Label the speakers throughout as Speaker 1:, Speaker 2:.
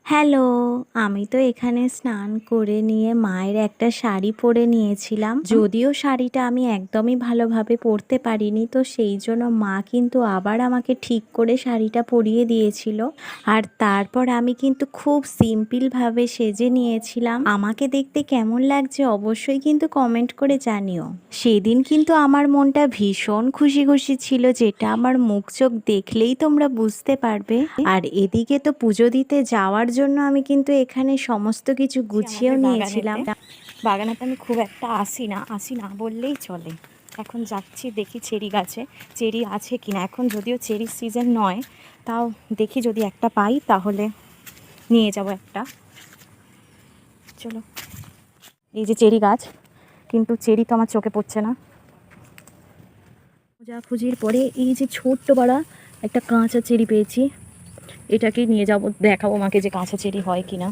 Speaker 1: Hello, আমি তো এখানে স্নান করে নিয়ে মায়ের একটা শাড়ি পরে নিয়েছিলাম। যদিও শাড়িটা আমি একদমই ভালোভাবে পরতে পারিনি, তো সেই জন্য মা কিন্তু আবার আমাকে ঠিক করে শাড়িটা পরিয়ে দিয়েছিল। আর তারপর আমি কিন্তু খুব সিম্পলভাবে সেজে নিয়েছিলাম। আমাকে দেখতে কেমন লাগছে অবশ্যই কিন্তু কমেন্ট করে জানিও। সেদিন কিন্তু আমার মনটা ভীষণ খুশি খুশি ছিল, যেটা আমার মুখ চোখ দেখলেই তোমরা বুঝতে পারবে। আর এদিকে তো পুজো দিতে যাওয়ার জন্য আমি কিন্তু এখানে সমস্ত কিছু গুছিয়েও নিয়েছিলাম।
Speaker 2: বাগানেতে আমি খুব একটা আসি না বললেই চলে। এখন যাচ্ছি, দেখি চেরি গাছে চেরি আছে কিনা। এখন যদিও চেরির সিজন নয়, তাও দেখি যদি একটা পাই তাহলে নিয়ে যাব একটা। চলো, এই যে চেরি গাছ, কিন্তু চেরি তো আমার চোখে পড়ছে না। খোঁজাখুঁজির পরে এই যে ছোট্ট বড়া একটা কাঁচা চেরি পেয়েছি, এটাকেই নিয়ে যাব, দেখাবো মাকে যে কাঁচা চেরি হয় কিনা।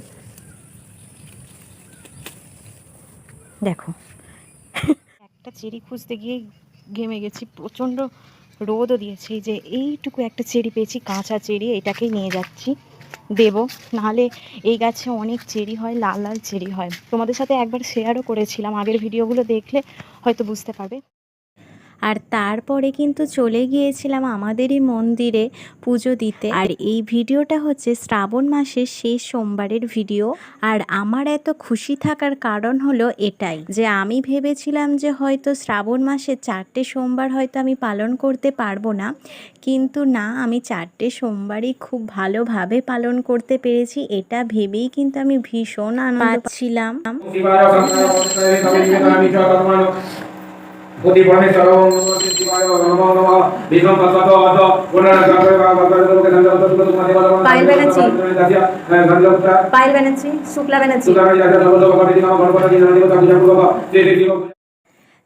Speaker 2: দেখো, একটা চেরি খুঁজতে গিয়ে ঘেমে গেছি, প্রচণ্ড রোদও দিয়েছে। এই যে এইটুকু একটা চেরি পেয়েছি, কাঁচা চেরি, এটাকেই নিয়ে যাচ্ছি, দেবো। নাহলে এই গাছে অনেক চেরি হয়, লাল লাল চেরি হয়। তোমাদের সাথে একবার শেয়ারও করেছিলাম, আগের ভিডিওগুলো দেখলে হয়তো বুঝতে পারবে।
Speaker 1: আর তারপরে কিন্তু চলে গিয়েছিলাম আমাদেরই মন্দিরে পুজো দিতে। আর এই ভিডিওটা হচ্ছে শ্রাবণ মাসের শেষ সোমবারের ভিডিও। আর আমার এত খুশি থাকার কারণ হলো এটাই, যে আমি ভেবেছিলাম যে হয়তো শ্রাবণ মাসে 4টে সোমবার হয়তো আমি পালন করতে পারবো না, কিন্তু না, আমি 4টে সোমবারই খুব ভালোভাবে পালন করতে পেরেছি। এটা ভেবেই কিন্তু আমি ভীষণ আনন্দ পাচ্ছিলাম।
Speaker 3: Putih Purni Sarvam Namo Shivaya Namo Namo Bhisham Tasato Ato Gunana Sakare Bhagavata Loke Sandra Sutta Tumati Bhagavata
Speaker 2: Payel Banerjee,
Speaker 3: Sandra
Speaker 2: Payel Banerjee, Shukla Banerjee.
Speaker 3: Sudara Yasa Namo Namo Pati Namo Bhagavata Namo Namo Puja Purva Jai Jai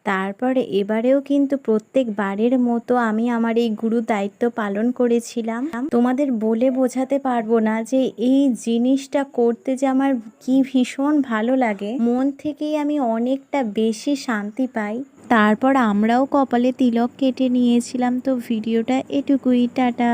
Speaker 1: তারপরে এবারেও কিন্তু প্রত্যেকবারের মতো আমি আমার এই গুরু দায়িত্ব পালন করেছিলাম। তোমাদের বলে বোঝাতে পারবো না যে এই জিনিসটা করতে যে আমার কি ভীষণ ভালো লাগে, মন থেকেই আমি অনেকটা বেশি শান্তি পাই। তারপর আমরাও কপালে তিলক কেটে নিয়েছিলাম। তো ভিডিওটা এটুকুই, টাটা।